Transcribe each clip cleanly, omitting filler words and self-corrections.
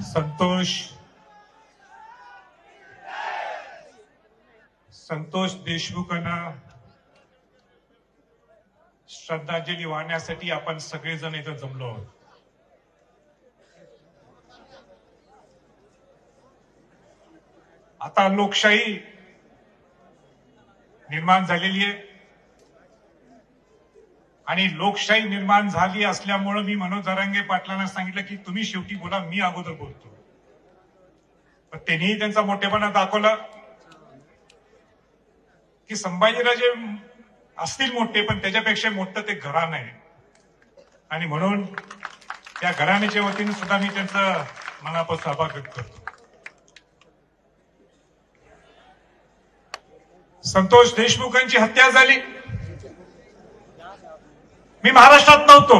संतोष देशमुखांना श्रद्धांजली वाहण्यासाठी आपण सगळेजण इथं जमलो आहोत. आता लोकशाही निर्माण झालेली आहे आणि लोकशाही निर्माण झाली असल्यामुळे मी मनोज जरांगे पाटलांना सांगितलं की तुम्ही शेवटी बोला, मी अगोदर बोलतो. पण त्यांनीही त्यांचा मोठेपणा दाखवला की संभाजीराजे असतील मोठे, पण त्याच्यापेक्षा मोठं ते घराणं आहे आणि म्हणून त्या घराण्याच्या वतीने सुद्धा मी त्यांचा मनापासून आभार व्यक्त करतो. संतोष देशमुखांची हत्या झाली, मी महाराष्ट्रात नव्हतो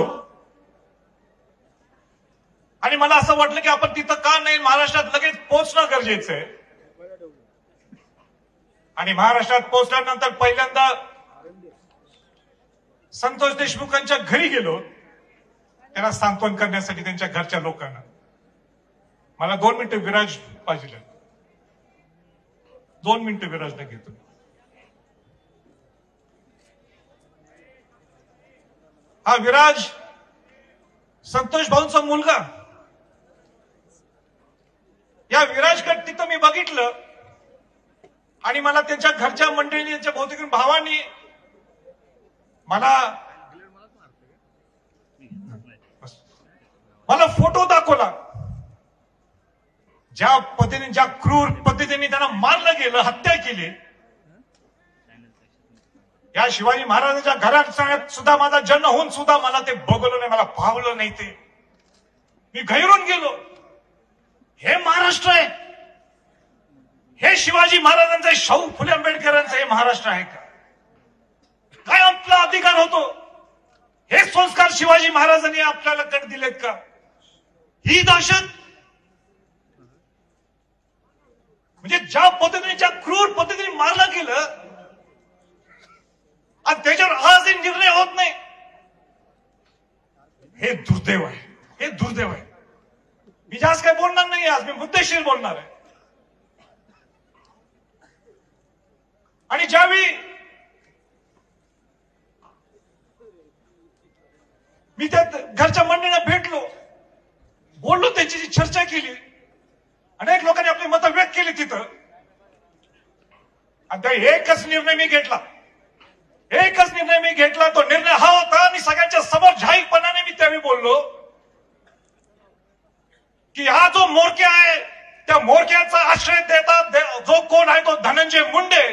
आणि मला असं वाटलं की आपण तिथं का नाही, महाराष्ट्रात लगेच पोहोचणं गरजेचं आहे. आणि महाराष्ट्रात पोहोचल्यानंतर पहिल्यांदा संतोष देशमुखांच्या घरी गेलो, त्यांना सांत्वन करण्यासाठी त्यांच्या घरच्या लोकांना. मला 2 मिनिटं विराज पाहिजे, 2 मिनिटं विराजला घेतो. हा विराज संतोष भाऊंचा मुलगा. या विराजकडे तिथं मी बघितलं आणि मला त्यांच्या घरच्या मंडळींनी, त्यांच्या बहुतेक भावांनी मला फोटो दाखवला. ज्या पद्धतीने, ज्या क्रूर पद्धतीने त्यांना मारलं गेलं, हत्या केली. या शिवाजी महाराजांच्या घरात सुद्धा माझा जन्म होऊन सुद्धा मला ते बघवलं नाही, मला पावलं नाही. ते मी गैरून गेलो. हे महाराष्ट्र आहे? हे शिवाजी महाराजांचं आहे, शाहू फुले आंबेडकरांचं हे महाराष्ट्र आहे का? काय आपला अधिकार होतो? हे संस्कार शिवाजी महाराजांनी आपल्याला कर दिलेत का? ही दहशत, म्हणजे ज्या पद्धतीने, ज्या क्रूर पद्धतीने मारलं गेलं आणि त्याच्यावर आजही निर्णय होत नाही, हे दुर्दैव आहे, हे दुर्दैव आहे. मी जास्त काही बोलणार नाही, आज मी मुद्देशीर बोलणार आहे. आणि ज्यावेळी मी त्या घरच्या मंडळींना भेटलो, बोललो, त्यांची चर्चा केली, अनेक लोकांनी आपली मतं व्यक्त केली तिथं. आणि एकच निर्णय मी घेतला, एकच निर्णय मी घेतला. तो निर्णय हा होता, आणि सगळ्यांच्या समोर जाहीरपणाने मी त्यावेळी बोललो की हा जो मोरक्या आहे, त्या मोरक्याचा आश्रय देतात जो कोण आहे तो धनंजय मुंडे.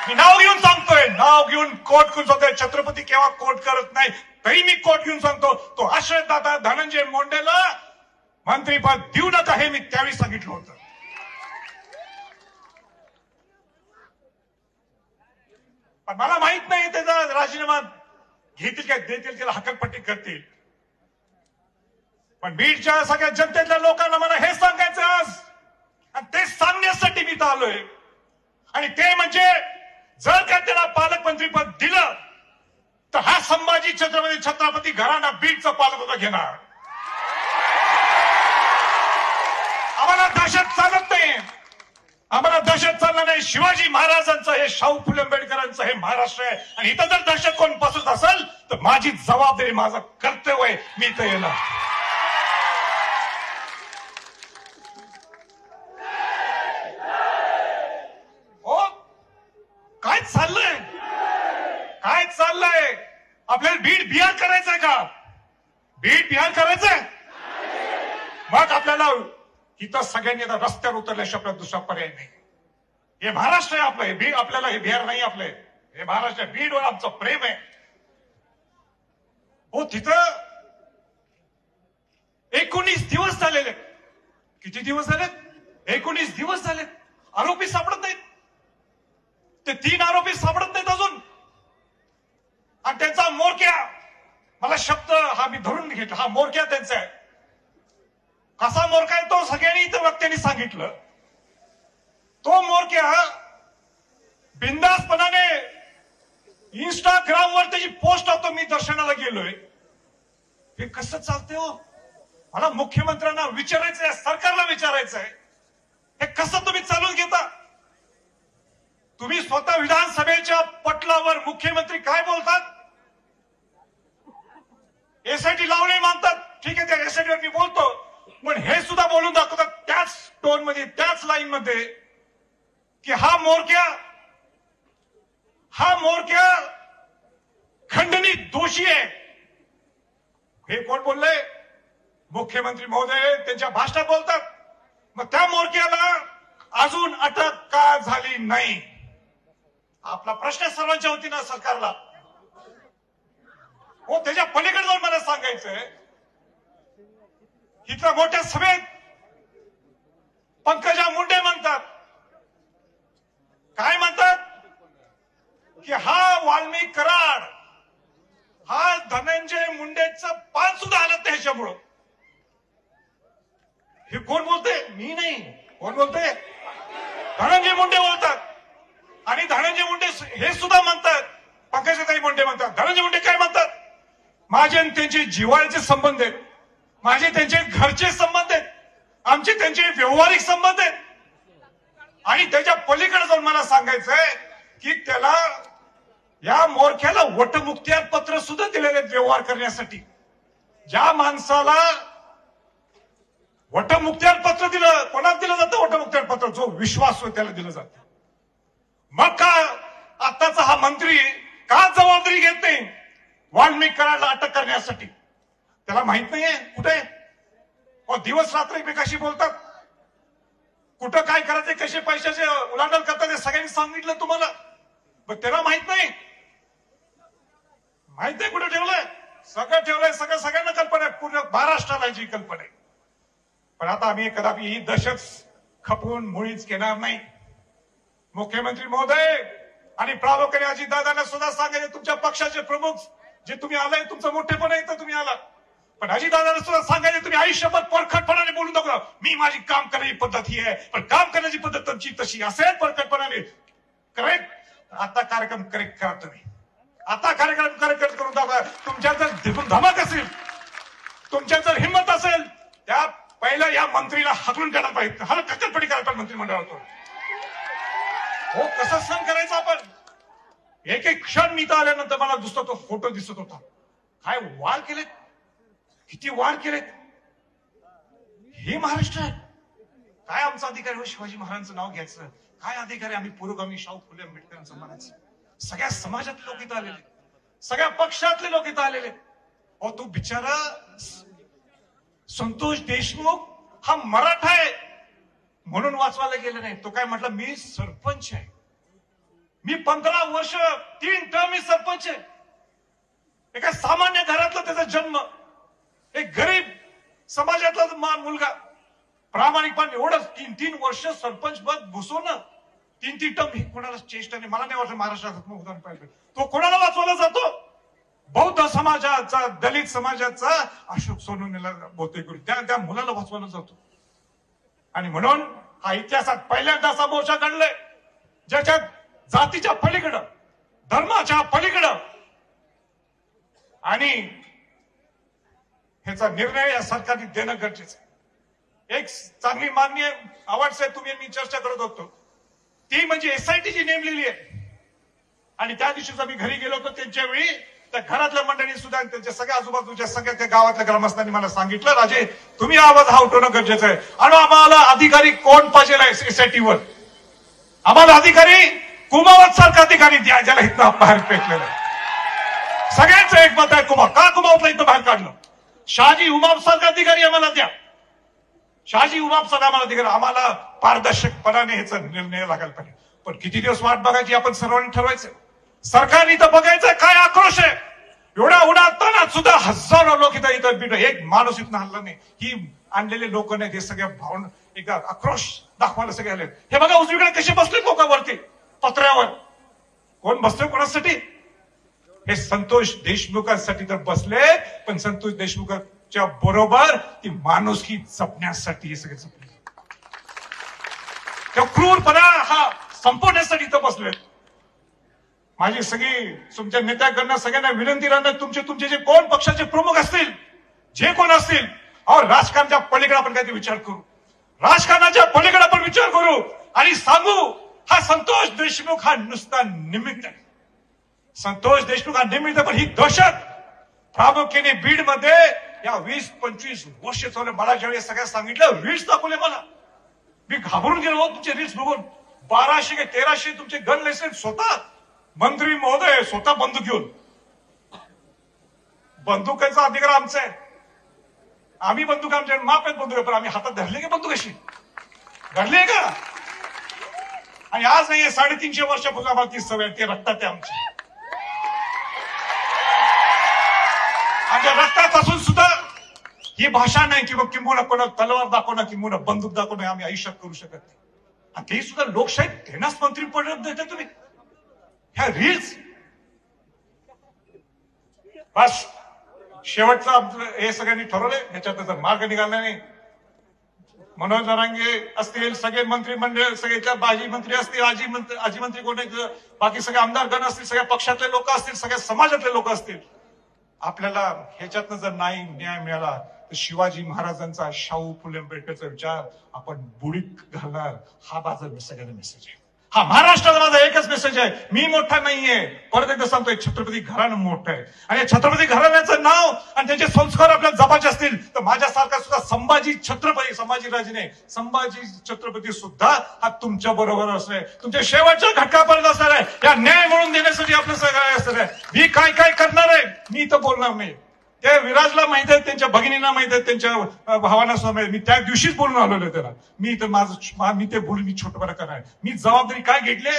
मी नाव घेऊन सांगतोय, नाव घेऊन कोट करून सांगतोय. छत्रपती केव्हा कोट करत नाही, तरी मी कोट घेऊन सांगतो, तो आश्रयदाता धनंजय मुंडेला मंत्रीपद देऊ नका, हे मी त्यावेळी सांगितलं होतं. पण मला माहित नाही त्याचा राजीनामा घेतील का, देतील, त्याला हकालपट्टी करतील. पण बीडच्या सगळ्या जनतेतल्या लोकांना मला हे सांगायचं आज, आणि ते सांगण्यासाठी मी इथं आलोय. आणि ते म्हणजे, जर का त्याला पालकमंत्रीपद दिलं तर हा संभाजी छत्रपती घराणा बीडचं पालकत्व घेणार. आम्हाला दहशत चालत नाही, आम्हाला दहशत चालणार नाही. शिवाजी महाराजांचं, हे शाहू फुले आंबेडकरांचं हे महाराष्ट्र आहे. आणि इथं जर दहशत कोण पसरत असेल तर माझी जबाबदारी, माझं कर्तव्य आहे, मी इथं येणार. काय चाललंय, काय चाललंय? आपल्याला बीड बिहार करायचंय का? बीड बिहार करायचंय? मग आपल्याला इथं सगळ्यांनी आता रस्त्यावर उतरल्याशिवाय आपल्याला दुसरा पर्याय नाही. हे महाराष्ट्र आहे आपलं, हे बीड, आपल्याला हे बिहार नाही आपलं, हे महाराष्ट्र. बीडवर आमचं प्रेम आहे. हो, तिथं 19 दिवस झालेले. किती दिवस झालेत? 19 दिवस झालेत. आरोपी सापडत नाहीत. ते 3 आरोपी सापडत नाहीत अजून. आणि त्यांचा मोरक्या, मला शब्द हा मी धरून घेतला, हा मोरक्या त्यांचा आहे. कसा मोरका आहे तो सगळ्यांनी इतर वक्त्यांनी सांगितलं. तो मोरक्या बिंदासपणाने इंस्टाग्रामवर त्याची पोस्ट होतो, मी दर्शनाला गेलोय. हे कसं चालतंय हो? मला मुख्यमंत्र्यांना विचारायचंय, सरकारला विचारायचंय, हे कसं तुम्ही चालून घेता? तुम्ही स्वतः विधानसभेच्या पटलावर मुख्यमंत्री काय बोलतात? एसआयटी लावणे मानतात, ठीक आहे, त्या एसआयटीवर मी बोलतो, पण हे सुद्धा बोलून दाखवतात त्याच टोन मध्ये, त्याच लाईन मध्ये की हा मोरक्या खंडनीत दोषी आहे. हे कोण बोललंय? मुख्यमंत्री महोदय त्यांच्या भाषणात बोलतात. मग त्या मोरक्याला अजून अटक का झाली नाही? आपला प्रश्न सर्वांच्या वतीनं सरकारला. हो, त्याच्या पलीकडे जाऊन मला सांगायचंय, इथल्या मोठ्या सभेत पंकजा मुंडे म्हणतात, काय म्हणतात की हा वाल्मिक कराड, हा धनंजय मुंडेचं पान सुद्धा आलं त्याच्यामुळं. हे कोण बोलते? मी नाही. कोण बोलते? धनंजय मुंडे बोलतात. आणि धनंजय मुंडे हे सुद्धा म्हणतात, पंकजाताई मुंडे म्हणतात, धनंजय मुंडे काय म्हणतात? माझे आणि त्यांचे जिव्हाळ्याचे संबंध आहेत, माझे त्यांचे घरचे संबंध आहेत, आमचे त्यांचे व्यवहारिक संबंध आहेत. आणि त्याच्या पलीकडे जाऊन मला सांगायचंय की त्याला, या मोरख्याला वटमुक्त्यार पत्र सुद्धा दिलेले आहेत व्यवहार करण्यासाठी. ज्या माणसाला वटमुक्त्यार पत्र दिलं, कोणाला दिलं जातं वटमुक्त्यार पत्र? जो विश्वास होय त्याला दिलं जातं. मग का आताचा हा मंत्री का जबाबदारी घेत नाही वाल्मिक कराडला अटक करण्यासाठी? त्याला माहित नाहीये कुठे दिवस रात्र एकमेकाशी बोलतात, कुठं काय करायचे, कसे पैशाचे उलाढाल करतात हे सगळ्यांनी सांगितलं तुम्हाला. मग त्याला माहित नाही कुठे ठेवलंय? सगळं ठेवलंय, सगळ्यांना कल्पना आहे, पूर्ण महाराष्ट्राला जी कल्पना आहे. पण आता आम्ही कदापि ही दहशत खपवून मुळीच घेणार नाही. मुख्यमंत्री महोदय आणि प्रामुख्याने अजितदादांना सुद्धा सांगायचे, तुमच्या पक्षाचे प्रमुख जे तुम्ही आलाय, तुमचं मोठेपण आहे तर तुम्ही आला, पण अजितदादांना सुद्धा सांगायचे तुम्ही आयुष्यभर परखटपणाने बोलून दाखवा, मी माझी काम करण्याची पद्धत ही आहे, पण काम करण्याची पद्धत तुमची तशी असेल परखटपणाने. करेक्ट? आता कार्यक्रम करेक्ट करा तुम्ही. आता कार्यक्रम करेक्ट करून दाखवा. तुमच्यात जर धमक असेल, तुमच्यात जर हिंमत असेल, त्या पहिला या मंत्रीला हाकलून काढायला पाहिजे, हलकटपणी करायला पाहिजे मंत्रिमंडळातून. हो, कसं सहन करायचं आपण? एक एक क्षण मी तर आल्यानंतर मला दुसरा तो फोटो दिसत होता. काय वार केलेत, किती वार केलेत. हे महाराष्ट्र आहे काय? आमचा अधिकार हो शिवाजी महाराजांचं नाव घ्यायचं, काय अधिकार आहे आम्ही पुरोगामी शाहू फुले आंबेडकरांचं म्हणायचं? सगळ्या समाजातले लोक इथं आलेले, सगळ्या पक्षातले लोक इथं आलेले. अहो, तो बिचारा संतोष देशमुख हा मराठा आहे म्हणून वाचवायला गेलं नाही. तो काय म्हटलं, मी सरपंच आहे, मी 15 वर्ष 3 टर्म मी सरपंच आहे. एका सामान्य घरातला त्याचा जन्म, एक गरीब समाजातला मुलगा, प्रामाणिकपणे एवढंच 3 वर्ष सरपंच पद भुसवणं, 3 टर्म, कोणाला चेष्टा नाही. मला नाही वाटत महाराष्ट्रात उदाहरण पाहिजे. तो कोणाला वाचवला जातो? बौद्ध समाजाचा, दलित समाजाचा अशोक सोनवणेला बहुतेक त्या मुलाला वाचवला जातो. आणि म्हणून हा इतिहासात पहिल्यांदा असा मोर्चा काढलाय ज्याच्यात जातीच्या पलीकडं, धर्माच्या पलीकडं, आणि ह्याचा निर्णय या सरकारने देणं गरजेचं आहे. एक चांगली मागणी आवाज साहेब तुम्ही मी चर्चा करत होतो, ती म्हणजे एसआयटी जी नेमलेली आहे. आणि त्या दिवशीच मी घरी गेलो होतो, त्यांच्या वेळी त्या घरातल्या मंडळी सुद्धा त्यांच्या सगळ्या आजूबाजूच्या सगळ्या त्या गावातल्या ग्रामस्थांनी मला सांगितलं, राजे तुम्ही आवाज हा उठवणं गरजेचं आहे. आणि आम्हाला अधिकारी कोण पाहिजे एसआयटीवर? आम्हाला अधिकारी कुमावत सारखा अधिकारी द्या, ज्याला इथं बाहेर फेकलेलं आहे. सगळ्यांचं एक मत आहे, कुमावतला इथं बाहेर काढलं. शहाजी उमाप सारखा अधिकारी आम्हाला द्या, शहाजी उमाप सारखा आम्हाला अधिकारी. आम्हाला पारदर्शकपणाने ह्याचा निर्णय लागायला पाहिजे. पण किती दिवस वाट बघायची आपण सर्वांनी ठरवायचं. सरकारने इथं बघायचं काय आक्रोश आहे. एवढा उन्हातानात सुद्धा हजारो लोक इथं भेट, एक माणूस इथं हल्ला नाही. ही आणलेले लोक नाहीत, हे सगळ्या भावना एक आक्रोश दाखवायला सगळे आले. हे बघा उजवीकडे कसे बसले लोकांवरती पत्र्यावर. कोण बसतोय कोणासाठी? हे संतोष देशमुखांसाठी तर बसले, पण संतोष देशमुखांच्या बरोबर ती माणुसकी जपण्यासाठी हे सगळे जपले. त्या क्रूरपणा हा संपवण्यासाठी इथं बसले. माझी सगळी तुमच्या नेत्याकडनं सगळ्यांना विनंती राहणार, तुमचे जे कोण पक्षाचे प्रमुख असतील, जे कोण असतील, और राजकारणाच्या पलीकडे आपण काहीतरी विचार करू, राजकारणाच्या पलीकडे आपण विचार करू आणि सांगू हा संतोष देशमुख हा नुसता निमित्त आहे. संतोष देशमुख हा निमित्त, पण ही दहशत प्रामुख्याने बीड मध्ये या 20-25 वर्ष चालू. मला ज्यावेळी सगळ्या सांगितलं, रील्स दाखवले मला, मी घाबरून गेलो तुमचे रील्स बघून. 1200 की 1300 तुमचे गन लायसन्स, स्वतः मंत्री महोदय स्वतः बंदूक घेऊन. बंदुकाचा अधिकार आमचा आहे, आम्ही बंदूक आमच्या माप आहेत बंदूक, पण आम्ही हातात धरले की बंदूक अशी धरली का? आणि आज नाही, 350 वर्षापासून आम्हाला ती सवय, ते रक्तात आहे आमची. आमच्या रक्तात असून सुद्धा ही भाषा नाही की मग किंबहुना कोणाला तलवार दाखवणं, किंबहुना बंदूक दाखवणं आम्ही आयुष्यात करू शकत नाही. आणि ते सुद्धा लोकशाहीत तेनाच मंत्री पडत देता तुम्ही ह्या रील्स. बस शेवटचं हे सगळ्यांनी ठरवलंय, ह्याच्यात जर मार्ग निघाला नाही, मनोज जरांगे असतील, सगळे मंत्रिमंडळ, सगळ्याच्या बाजी मंत्री असतील, आजी मंत्री कोण, बाकी सगळे आमदारगण असतील, सगळ्या पक्षातले लोक असतील, सगळ्या समाजातले लोक असतील, आपल्याला ह्याच्यातनं जर नाही न्याय मिळाला तर शिवाजी महाराजांचा, शाहू फुले आंबेडकरचा विचार आपण बुडीत घालणार. हा माझा सगळ्यांना मेसेज आहे. हा महाराष्ट्राला माझा एकच मेसेज आहे, मी मोठा नाहीये, परत एकदा सांगतोय, छत्रपती घराणं मोठं आहे. आणि छत्रपती घराण्याचं नाव आणि त्याचे संस्कार आपल्याला जपायचे असतील तर माझ्यासारखा सुद्धा संभाजी छत्रपती, संभाजीराजे नाही, संभाजी छत्रपती सुद्धा हा तुमच्या बरोबर असणार आहे, तुमच्या शेवटच्या घटकापर्यंत असणार आहे. या न्याय मिळवून देण्यासाठी आपलं सगळं असणार आहे. मी काय काय करणार आहे मी तर बोलणार नाही, ते विराजला माहित आहे, त्यांच्या भगिनींना माहित आहे, त्यांच्या भावांना सुद्धा माहिती. मी त्या दिवशीच बोलून आलेलो त्याला, मी तर माझं मी ते बोलून मी छोटपणा करणार. मी जबाबदारी काय घेतली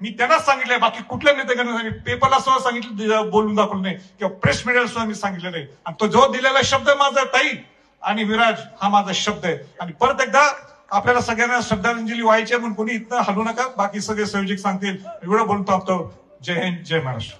मी त्यांनाच सांगितलंय, बाकी कुठल्या नेत्याकडे सांगितलं, पेपरला सुद्धा सांगितलं, बोलून दाखवलं नाही, किंवा प्रेस मीडियाला सुद्धा मी सांगितलं नाही. आणि तो जो दिलेला शब्द माझा, ताई आणि विराज हा माझा शब्द आहे. आणि परत एकदा आपल्याला सगळ्यांना श्रद्धांजली व्हायची म्हणून कोणी इथं हलू नका, बाकी सगळे संयोजक सांगतील. एवढं बोलून थांबतो. जय हिंद, जय महाराष्ट्र.